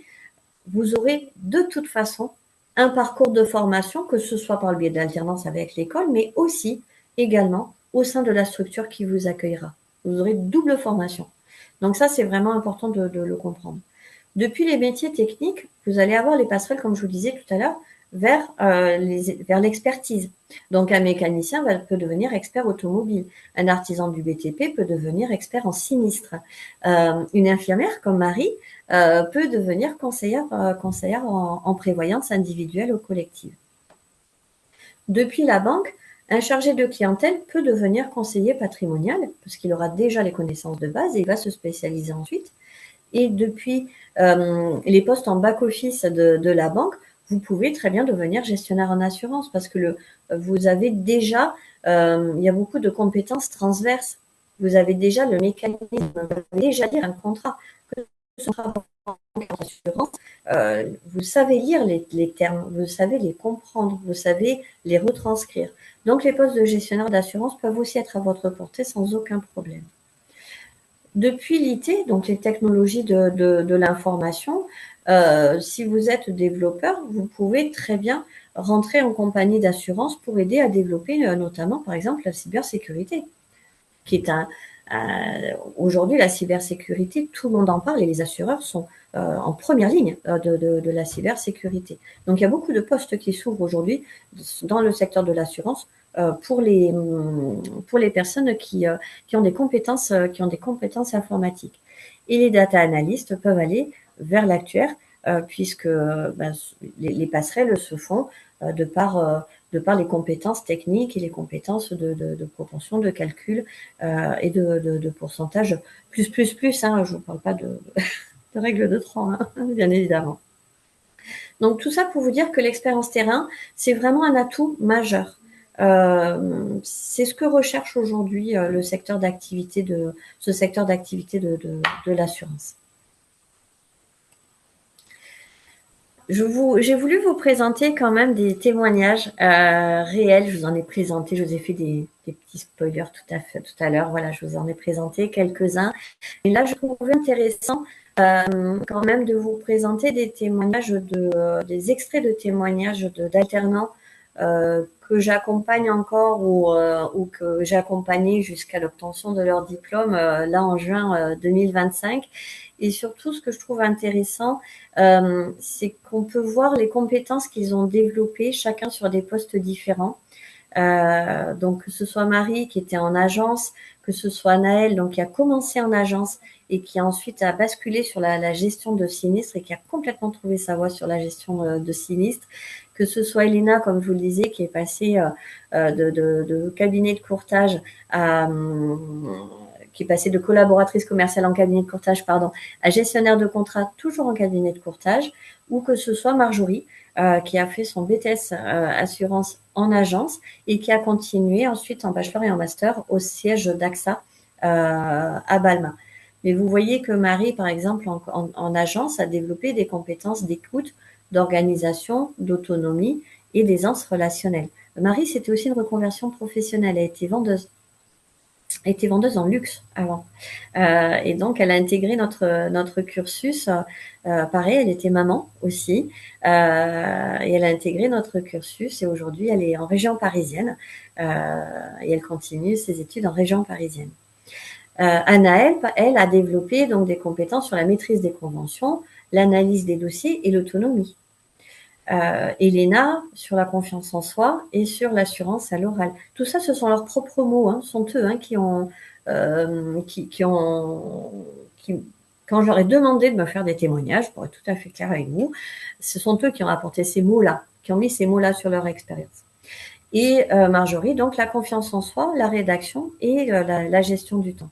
vous aurez de toute façon un parcours de formation, que ce soit par le biais de l'alternance avec l'école, mais aussi également au sein de la structure qui vous accueillera. Vous aurez double formation. Donc ça, c'est vraiment important de le comprendre. Depuis les métiers techniques, vous allez avoir les passerelles, comme je vous disais tout à l'heure, vers l'expertise. Donc un mécanicien peut devenir expert automobile. Un artisan du BTP peut devenir expert en sinistre. Une infirmière comme Marie peut devenir conseillère en prévoyance individuelle ou collective. Depuis la banque, un chargé de clientèle peut devenir conseiller patrimonial parce qu'il aura déjà les connaissances de base et il va se spécialiser ensuite. Et depuis les postes en back-office de la banque, vous pouvez très bien devenir gestionnaire en assurance parce que vous avez déjà, il y a beaucoup de compétences transverses. Vous avez déjà le mécanisme, vous avez déjà lire un contrat. Que ce soit en assurance, vous savez lire les termes, vous savez les comprendre, vous savez les retranscrire. Donc les postes de gestionnaire d'assurance peuvent aussi être à votre portée sans aucun problème. Depuis l'IT, donc les technologies de l'information, si vous êtes développeur, vous pouvez très bien rentrer en compagnie d'assurance pour aider à développer notamment, par exemple, la cybersécurité, qui est aujourd'hui la cybersécurité, tout le monde en parle et les assureurs sont en première ligne de la cybersécurité. Donc il y a beaucoup de postes qui s'ouvrent aujourd'hui dans le secteur de l'assurance pour les personnes qui ont des compétences informatiques. Et les data analystes peuvent aller vers l'actuaire puisque les passerelles se font de par les compétences techniques et les compétences de proportion, de calcul et de pourcentage plus, hein, je ne vous parle pas de règle de 3, hein, bien évidemment. Donc tout ça pour vous dire que l'expérience terrain, c'est vraiment un atout majeur. C'est ce que recherche aujourd'hui ce secteur d'activité de l'assurance. J'ai voulu vous présenter quand même des témoignages réels. Je vous en ai présenté, je vous ai fait des petits spoilers tout à l'heure. Voilà, je vous en ai présenté quelques-uns. Et là, je trouvais intéressant quand même de vous présenter des témoignages, des extraits de témoignages d'alternants que j'accompagne encore ou que j'ai accompagné jusqu'à l'obtention de leur diplôme là en juin 2025. Et surtout, ce que je trouve intéressant, c'est qu'on peut voir les compétences qu'ils ont développées, chacun sur des postes différents. Donc que ce soit Marie qui était en agence, que ce soit Naël donc qui a commencé en agence et qui ensuite a basculé sur la gestion de sinistres et qui a complètement trouvé sa voie sur la gestion de sinistres, que ce soit Elena, comme je vous le disais, qui est passée de cabinet de courtage à qui est passée de collaboratrice commerciale en cabinet de courtage, pardon, à gestionnaire de contrat, toujours en cabinet de courtage, ou que ce soit Marjorie, qui a fait son BTS assurance en agence et qui a continué ensuite en bachelor et en master au siège d'AXA à Balma. Mais vous voyez que Marie, par exemple, en agence, a développé des compétences d'écoute, d'organisation, d'autonomie et d'aisance relationnelle. Marie, c'était aussi une reconversion professionnelle. Elle était vendeuse en luxe avant. Et donc, elle a intégré notre cursus. Pareil, elle était maman aussi. Et elle a intégré notre cursus. Et aujourd'hui, elle est en région parisienne. Et elle continue ses études en région parisienne. Anna, elle a développé donc des compétences sur la maîtrise des conventions, l'analyse des dossiers et l'autonomie. Elena sur la confiance en soi et sur l'assurance à l'oral. Tout ça, ce sont leurs propres mots, hein, sont eux qui ont, quand je leur ai demandé de me faire des témoignages, pour être tout à fait clair avec vous, ce sont eux qui ont apporté ces mots-là, qui ont mis ces mots-là sur leur expérience. Et Marjorie, donc la confiance en soi, la rédaction et la gestion du temps.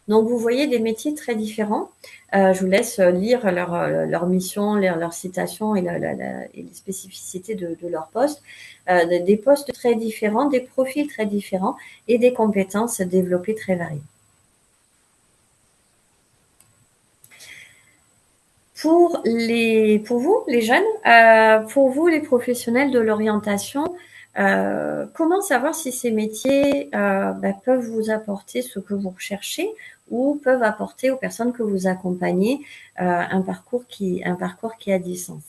Donc, vous voyez des métiers très différents. Je vous laisse lire leur mission, leurs citations et les spécificités de leur poste. Des postes très différents, des profils très différents et des compétences développées très variées. Pour vous, les jeunes, pour vous, les professionnels de l'orientation, comment savoir si ces métiers peuvent vous apporter ce que vous recherchez ou peuvent apporter aux personnes que vous accompagnez un parcours qui a du sens.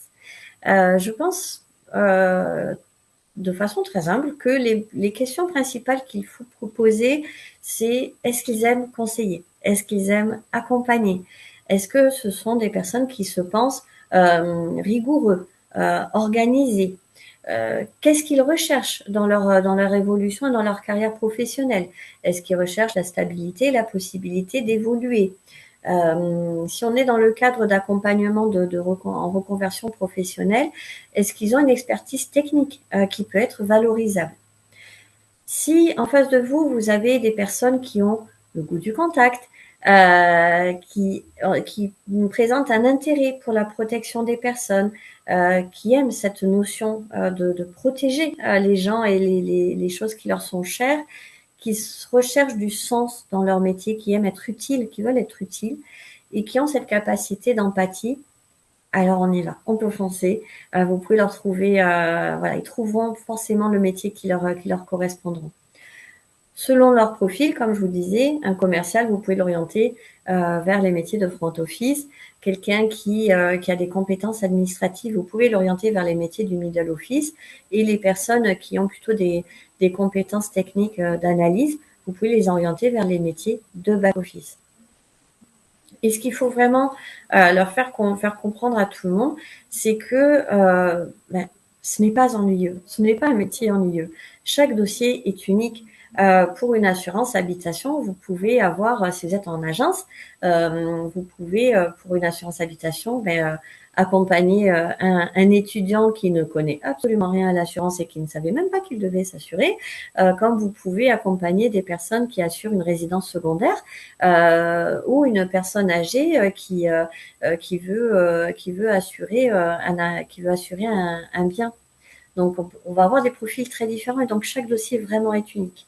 Je pense de façon très humble que les questions principales qu'il faut proposer, c'est est-ce qu'ils aiment conseiller? Est-ce qu'ils aiment accompagner? Est-ce que ce sont des personnes qui se pensent rigoureux, organisés? Qu'est-ce qu'ils recherchent dans leur évolution et dans leur carrière professionnelle? Est-ce qu'ils recherchent la stabilité, la possibilité d'évoluer? Si on est dans le cadre d'accompagnement en reconversion professionnelle, est-ce qu'ils ont une expertise technique qui peut être valorisable? Si en face de vous, vous avez des personnes qui ont le goût du contact, qui présentent un intérêt pour la protection des personnes, qui aiment cette notion de protéger les gens et les choses qui leur sont chères, qui recherchent du sens dans leur métier, qui aiment être utiles, qui veulent être utiles et qui ont cette capacité d'empathie, alors on y va, on peut foncer. Vous pouvez leur trouver, voilà, ils trouveront forcément le métier qui leur correspondront. Selon leur profil, comme je vous disais, un commercial, vous pouvez l'orienter vers les métiers de front office. Quelqu'un qui a des compétences administratives, vous pouvez l'orienter vers les métiers du middle office. Et les personnes qui ont plutôt des compétences techniques d'analyse, vous pouvez les orienter vers les métiers de back office. Et ce qu'il faut vraiment leur faire comprendre à tout le monde, c'est que ce n'est pas ennuyeux, ce n'est pas un métier ennuyeux. Chaque dossier est unique. Pour une assurance habitation, vous pouvez avoir, si vous êtes en agence, vous pouvez, pour une assurance habitation, accompagner un étudiant qui ne connaît absolument rien à l'assurance et qui ne savait même pas qu'il devait s'assurer, comme vous pouvez accompagner des personnes qui assurent une résidence secondaire ou une personne âgée qui veut assurer un bien. Donc, on va avoir des profils très différents et donc chaque dossier vraiment est unique.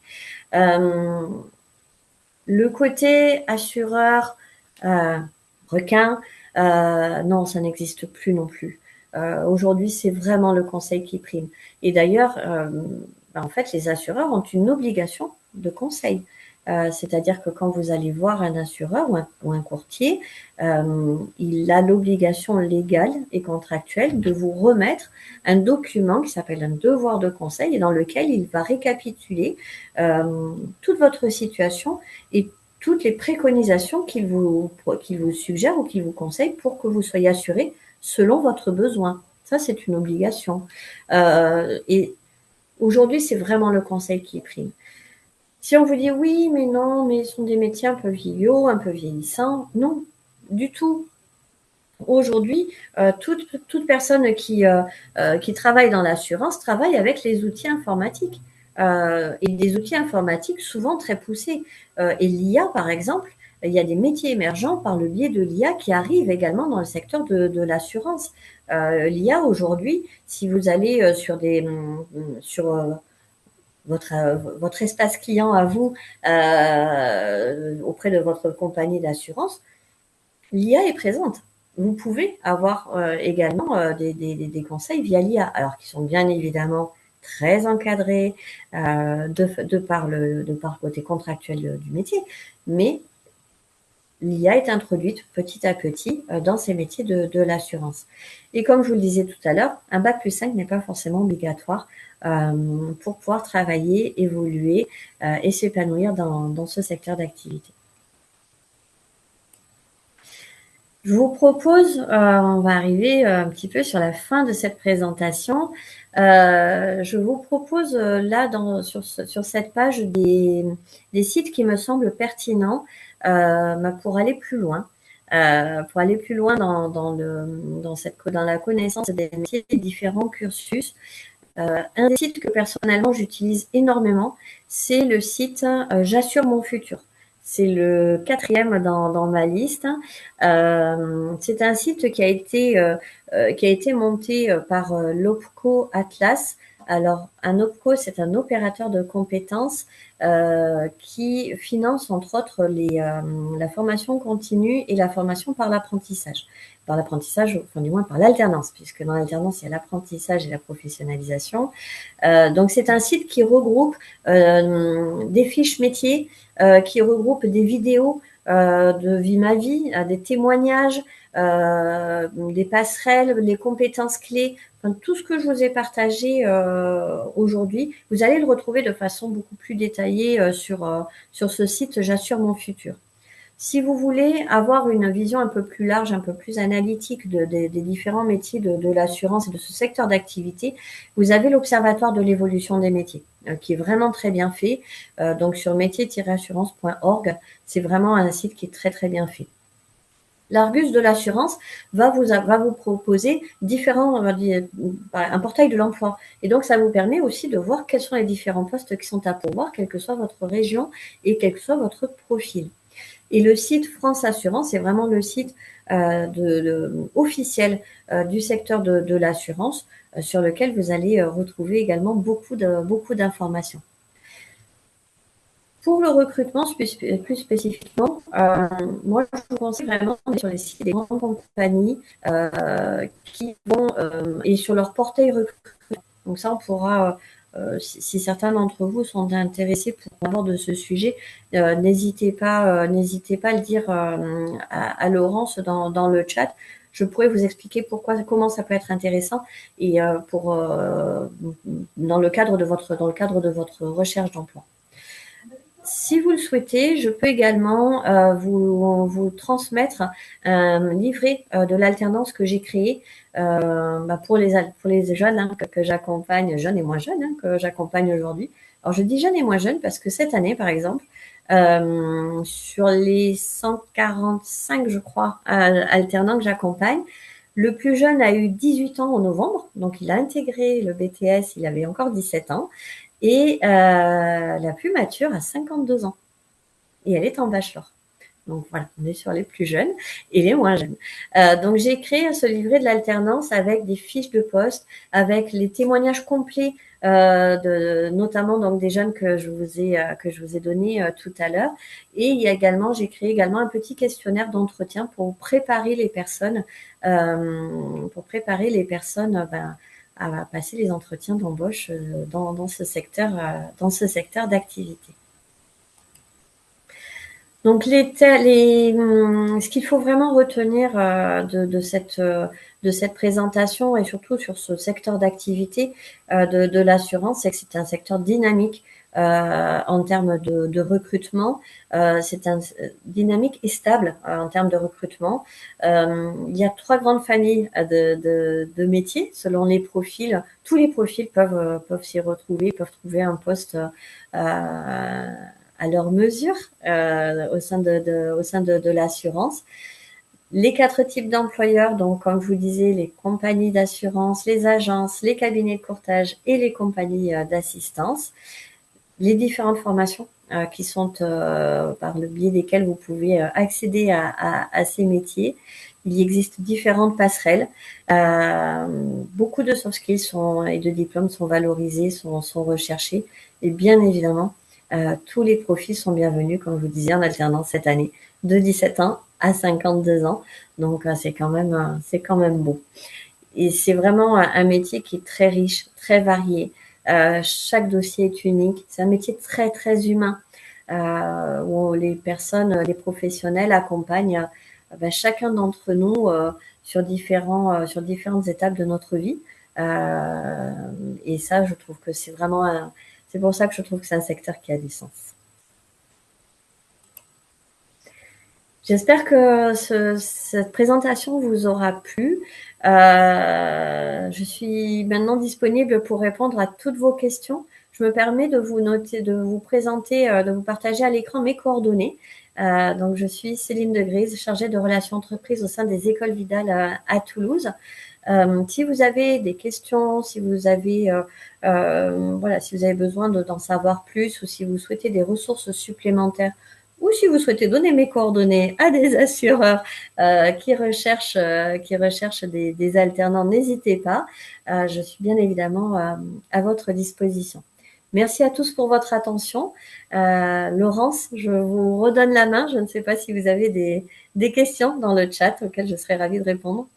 Le côté assureur, requin, non, ça n'existe plus non plus. Aujourd'hui, c'est vraiment le conseil qui prime. Et d'ailleurs, en fait, les assureurs ont une obligation de conseil. C'est-à-dire que quand vous allez voir un assureur ou un courtier, il a l'obligation légale et contractuelle de vous remettre un document qui s'appelle un devoir de conseil et dans lequel il va récapituler toute votre situation et toutes les préconisations qu'il vous suggère ou qu'il vous conseille pour que vous soyez assuré selon votre besoin. Ça, c'est une obligation. Et Aujourd'hui, c'est vraiment le conseil qui prime. Si on vous dit oui, mais non, mais ce sont des métiers un peu vieillots, un peu vieillissants, non, du tout. Aujourd'hui, toute personne qui travaille dans l'assurance travaille avec les outils informatiques. Et des outils informatiques souvent très poussés. Et l'IA, par exemple, il y a des métiers émergents par le biais de l'IA qui arrivent également dans le secteur de l'assurance. L'IA aujourd'hui, si vous allez sur votre espace client à vous auprès de votre compagnie d'assurance, l'IA est présente. Vous pouvez avoir également des conseils via l'IA, alors qui sont bien évidemment très encadrés de par le côté contractuel du métier, mais l'IA est introduite petit à petit dans ces métiers de l'assurance. Et comme je vous le disais tout à l'heure, un bac+5 n'est pas forcément obligatoire pour pouvoir travailler, évoluer et s'épanouir dans ce secteur d'activité. Je vous propose, on va arriver un petit peu sur la fin de cette présentation. Je vous propose là sur cette page des sites qui me semblent pertinents pour aller plus loin. Dans la connaissance des métiers, des différents cursus. Un des sites que personnellement j'utilise énormément, c'est le site J'assure mon futur. C'est le 4e dans ma liste. C'est un site qui a été monté par l'OPCO Atlas. Alors, un OPCO, c'est un opérateur de compétences qui finance entre autres la formation continue et la formation par l'apprentissage. Par l'apprentissage, enfin du moins par l'alternance, puisque dans l'alternance, il y a l'apprentissage et la professionnalisation. Donc, c'est un site qui regroupe des fiches métiers, qui regroupe des vidéos de Vie ma vie, des témoignages, des passerelles, les compétences clés, enfin, tout ce que je vous ai partagé aujourd'hui, vous allez le retrouver de façon beaucoup plus détaillée sur ce site J'assure mon futur. Si vous voulez avoir une vision un peu plus large, un peu plus analytique des différents métiers de l'assurance et de ce secteur d'activité, vous avez l'Observatoire de l'évolution des métiers, qui est vraiment très bien fait. Donc sur métier-assurance.org, c'est vraiment un site qui est très très bien fait. L'Argus de l'assurance va vous proposer un portail de l'emploi. Et donc, ça vous permet aussi de voir quels sont les différents postes qui sont à pourvoir, quelle que soit votre région et quel que soit votre profil. Et le site France Assurance, c'est vraiment le site officiel du secteur de l'assurance sur lequel vous allez retrouver également beaucoup d'informations. Pour le recrutement plus spécifiquement, moi je vous conseille vraiment d'aller sur les sites des grandes compagnies qui vont et sur leur portail recrutement. Donc ça, on pourra, si certains d'entre vous sont intéressés pour avoir de ce sujet, n'hésitez pas à le dire à Laurence dans le chat. Je pourrais vous expliquer comment ça peut être intéressant et dans le cadre de votre recherche d'emploi. Si vous le souhaitez, je peux également vous transmettre un livret de l'alternance que j'ai créé pour les jeunes que j'accompagne, jeunes et moins jeunes, que j'accompagne aujourd'hui. Alors, je dis jeunes et moins jeunes parce que cette année, par exemple, sur les 145, je crois, alternants que j'accompagne, le plus jeune a eu 18 ans en novembre, donc il a intégré le BTS, il avait encore 17 ans. Et la plus mature a 52 ans. Et elle est en bachelor. Donc voilà, on est sur les plus jeunes et les moins jeunes. Donc j'ai créé ce livret de l'alternance avec des fiches de poste, avec les témoignages complets notamment donc des jeunes que je vous ai donné tout à l'heure. Et j'ai créé également un petit questionnaire d'entretien pour préparer les personnes, à passer les entretiens d'embauche dans ce secteur d'activité. Donc ce qu'il faut vraiment retenir de cette présentation et surtout sur ce secteur d'activité de l'assurance, c'est que c'est un secteur dynamique en termes de recrutement. C'est un dynamique et stable en termes de recrutement. Il y a 3 grandes familles de métiers selon les profils. Tous les profils peuvent s'y retrouver, peuvent trouver un poste à leur mesure au sein de l'assurance. Les 4 types d'employeurs, donc comme je vous disais, les compagnies d'assurance, les agences, les cabinets de courtage et les compagnies d'assistance. Les différentes formations qui sont par le biais desquelles vous pouvez accéder à ces métiers. Il existe différentes passerelles. Beaucoup de soft skills et de diplômes sont valorisés, sont recherchés. Et bien évidemment, tous les profils sont bienvenus, comme je vous disais, en alternance cette année, de 17 ans à 52 ans. Donc, c'est quand même beau. Et c'est vraiment un métier qui est très riche, très varié. Chaque dossier est unique. C'est un métier très, très humain, où les professionnels accompagnent chacun d'entre nous sur différentes étapes de notre vie. Et ça, je trouve que c'est pour ça que je trouve que c'est un secteur qui a du sens. J'espère que cette présentation vous aura plu. Je suis maintenant disponible pour répondre à toutes vos questions. Je me permets de vous présenter, de vous partager à l'écran mes coordonnées. Donc, je suis Céline Degrise, chargée de relations entreprises au sein des écoles Vidal à Toulouse. Si vous avez des questions, si vous avez besoin d'en savoir plus ou si vous souhaitez des ressources supplémentaires ou si vous souhaitez donner mes coordonnées à des assureurs qui recherchent des alternants, n'hésitez pas. Je suis bien évidemment à votre disposition. Merci à tous pour votre attention. Laurence, je vous redonne la main. Je ne sais pas si vous avez des questions dans le chat auxquelles je serais ravie de répondre.